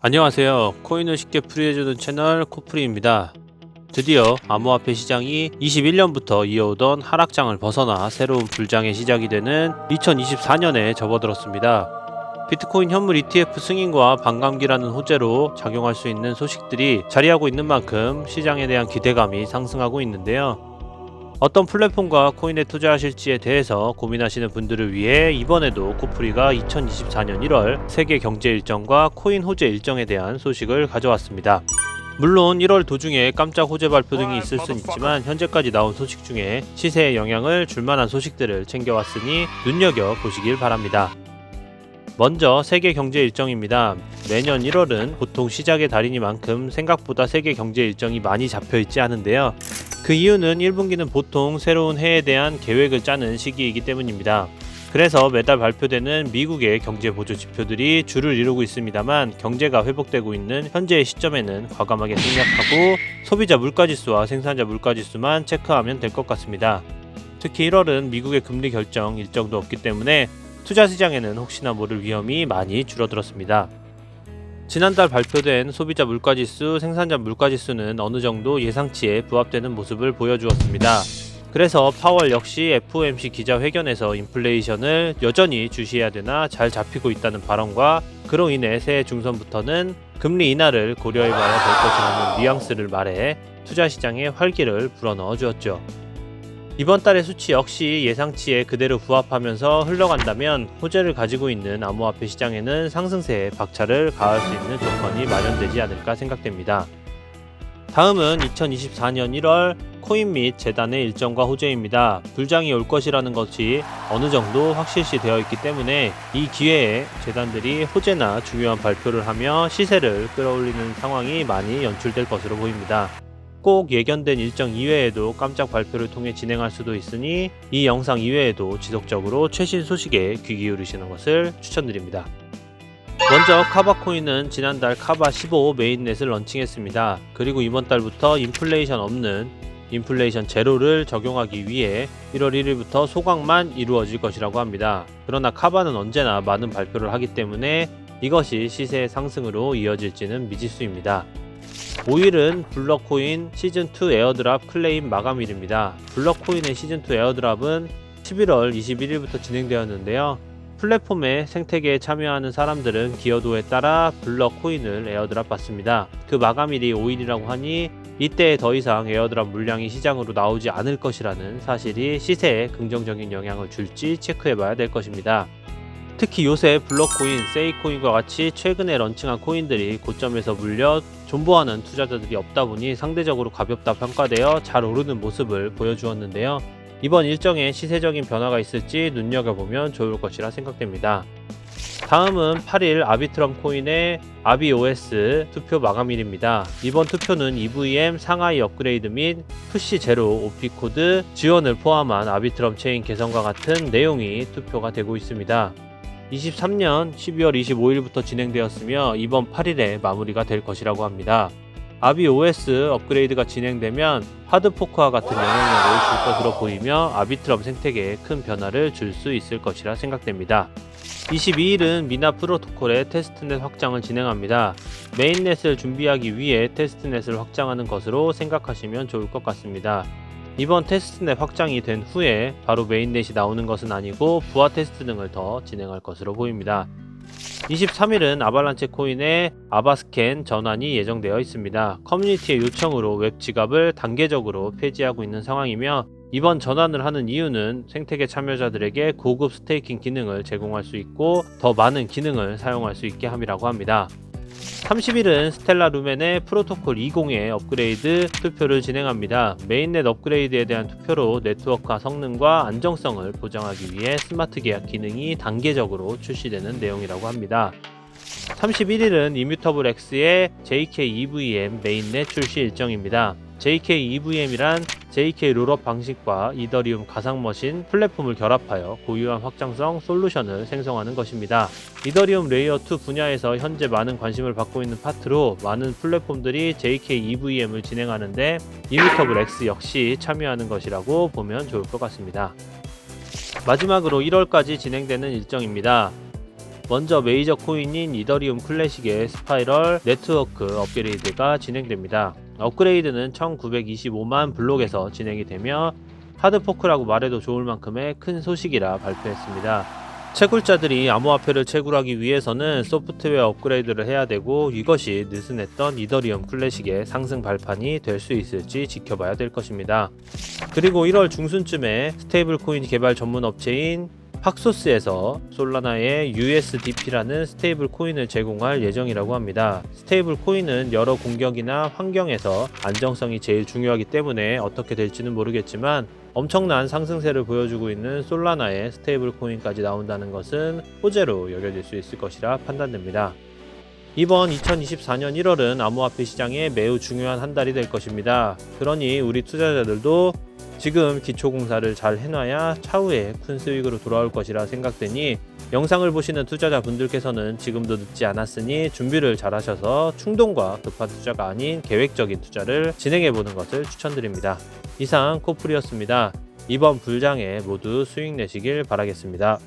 안녕하세요. 코인을 쉽게 풀이해주는 채널 코프리입니다. 드디어 암호화폐 시장이 21년부터 이어오던 하락장을 벗어나 새로운 불장의 시작이 되는 2024년에 접어들었습니다. 비트코인 현물 ETF 승인과 반감기라는 호재로 작용할 수 있는 소식들이 자리하고 있는 만큼 시장에 대한 기대감이 상승하고 있는데요. 어떤 플랫폼과 코인에 투자하실지에 대해서 고민하시는 분들을 위해 이번에도 코프리가 2024년 1월 세계 경제 일정과 코인 호재 일정에 대한 소식을 가져왔습니다. 물론 1월 도중에 깜짝 호재 발표 등이 있을 순 있지만 현재까지 나온 소식 중에 시세에 영향을 줄 만한 소식들을 챙겨왔으니 눈여겨보시길 바랍니다. 먼저 세계 경제 일정입니다. 매년 1월은 보통 시작의 달이니만큼 생각보다 세계 경제 일정이 많이 잡혀있지 않은데요. 그 이유는 1분기는 보통 새로운 해에 대한 계획을 짜는 시기이기 때문입니다. 그래서 매달 발표되는 미국의 경제 보조 지표들이 주를 이루고 있습니다만 경제가 회복되고 있는 현재의 시점에는 과감하게 생략하고 소비자 물가지수와 생산자 물가지수만 체크하면 될 것 같습니다. 특히 1월은 미국의 금리 결정 일정도 없기 때문에 투자 시장에는 혹시나 모를 위험이 많이 줄어들었습니다. 지난달 발표된 소비자 물가지수, 생산자 물가지수는 어느 정도 예상치에 부합되는 모습을 보여주었습니다. 그래서 파월 역시 FOMC 기자회견에서 인플레이션을 여전히 주시해야 되나 잘 잡히고 있다는 발언과 그로 인해 새해 중선부터는 금리 인하를 고려해봐야 될 것이라는 뉘앙스를 말해 투자 시장에 활기를 불어넣어 주었죠. 이번 달의 수치 역시 예상치에 그대로 부합하면서 흘러간다면 호재를 가지고 있는 암호화폐 시장에는 상승세에 박차를 가할 수 있는 조건이 마련되지 않을까 생각됩니다. 다음은 2024년 1월 코인 및 재단의 일정과 호재입니다. 불장이 올 것이라는 것이 어느 정도 확실시 되어 있기 때문에 이 기회에 재단들이 호재나 중요한 발표를 하며 시세를 끌어올리는 상황이 많이 연출될 것으로 보입니다. 꼭 예견된 일정 이외에도 깜짝 발표를 통해 진행할 수도 있으니 이 영상 이외에도 지속적으로 최신 소식에 귀 기울이시는 것을 추천드립니다. 먼저 카바코인은 지난달 카바 15 메인넷을 런칭했습니다. 그리고 이번 달부터 인플레이션 없는 인플레이션 제로를 적용하기 위해 1월 1일부터 소각만 이루어질 것이라고 합니다. 그러나 카바는 언제나 많은 발표를 하기 때문에 이것이 시세의 상승으로 이어질지는 미지수입니다. 5일은 블럭코인 시즌2 에어드랍 클레임 마감일입니다. 블럭코인의 시즌2 에어드랍은 11월 21일부터 진행되었는데요. 플랫폼의 생태계에 참여하는 사람들은 기여도에 따라 블럭코인을 에어드랍 받습니다. 그 마감일이 5일이라고 하니 이때 더 이상 에어드랍 물량이 시장으로 나오지 않을 것이라는 사실이 시세에 긍정적인 영향을 줄지 체크해봐야 될 것입니다. 특히 요새 블럭코인, 세이코인과 같이 최근에 런칭한 코인들이 고점에서 물려 존버하는 투자자들이 없다 보니 상대적으로 가볍다 평가되어 잘 오르는 모습을 보여주었는데요. 이번 일정에 시세적인 변화가 있을지 눈여겨보면 좋을 것이라 생각됩니다. 다음은 8일 아비트럼 코인의 아비OS 투표 마감일입니다. 이번 투표는 EVM 상하이 업그레이드 및 푸시 제로 OP 코드 지원을 포함한 아비트럼 체인 개선과 같은 내용이 투표가 되고 있습니다. 23년 12월 25일부터 진행되었으며 이번 8일에 마무리가 될 것이라고 합니다. 아비OS 업그레이드가 진행되면 하드포크와 같은 영향력을 줄 것으로 보이며 아비트럼 생태계에 큰 변화를 줄 수 있을 것이라 생각됩니다. 22일은 미나 프로토콜의 테스트넷 확장을 진행합니다. 메인넷을 준비하기 위해 테스트넷을 확장하는 것으로 생각하시면 좋을 것 같습니다. 이번 테스트넷 확장이 된 후에 바로 메인넷이 나오는 것은 아니고 부하 테스트 등을 더 진행할 것으로 보입니다. 23일은 아발란체 코인의 아바스캔 전환이 예정되어 있습니다. 커뮤니티의 요청으로 웹 지갑을 단계적으로 폐지하고 있는 상황이며 이번 전환을 하는 이유는 생태계 참여자들에게 고급 스테이킹 기능을 제공할 수 있고 더 많은 기능을 사용할 수 있게 함이라고 합니다. 30일은 스텔라 루멘의 프로토콜 20의 업그레이드 투표를 진행합니다. 메인넷 업그레이드에 대한 투표로 네트워크와 성능과 안정성을 보장하기 위해 스마트 계약 기능이 단계적으로 출시되는 내용이라고 합니다. 31일은 이뮤터블 X의 JK-EVM 메인넷 출시 일정입니다. JK-EVM이란 JK 롤업 방식과 이더리움 가상머신 플랫폼을 결합하여 고유한 확장성 솔루션을 생성하는 것입니다. 이더리움 레이어 2 분야에서 현재 많은 관심을 받고 있는 파트로 많은 플랫폼들이 JK-EVM을 진행하는데 이뮤터블 X 역시 참여하는 것이라고 보면 좋을 것 같습니다. 마지막으로 1월까지 진행되는 일정입니다. 먼저 메이저 코인인 이더리움 클래식의 스파이럴 네트워크 업그레이드가 진행됩니다. 업그레이드는 1925만 블록에서 진행이 되며 하드포크라고 말해도 좋을 만큼의 큰 소식이라 발표했습니다. 채굴자들이 암호화폐를 채굴하기 위해서는 소프트웨어 업그레이드를 해야 되고, 이것이 느슨했던 이더리움 클래식의 상승 발판이 될 수 있을지 지켜봐야 될 것입니다. 그리고 1월 중순쯤에 스테이블 코인 개발 전문 업체인 팍소스에서 솔라나의 USDP라는 스테이블 코인을 제공할 예정이라고 합니다. 스테이블 코인은 여러 공격이나 환경에서 안정성이 제일 중요하기 때문에 어떻게 될지는 모르겠지만, 엄청난 상승세를 보여주고 있는 솔라나의 스테이블 코인까지 나온다는 것은 호재로 여겨질 수 있을 것이라 판단됩니다. 이번 2024년 1월은 암호화폐 시장에 매우 중요한 한 달이 될 것입니다. 그러니 우리 투자자들도 지금 기초공사를 잘 해놔야 차후에 큰 수익으로 돌아올 것이라 생각되니, 영상을 보시는 투자자분들께서는 지금도 늦지 않았으니 준비를 잘 하셔서 충동과 급한 투자가 아닌 계획적인 투자를 진행해보는 것을 추천드립니다. 이상 코풀이었습니다. 이번 불장에 모두 수익 내시길 바라겠습니다.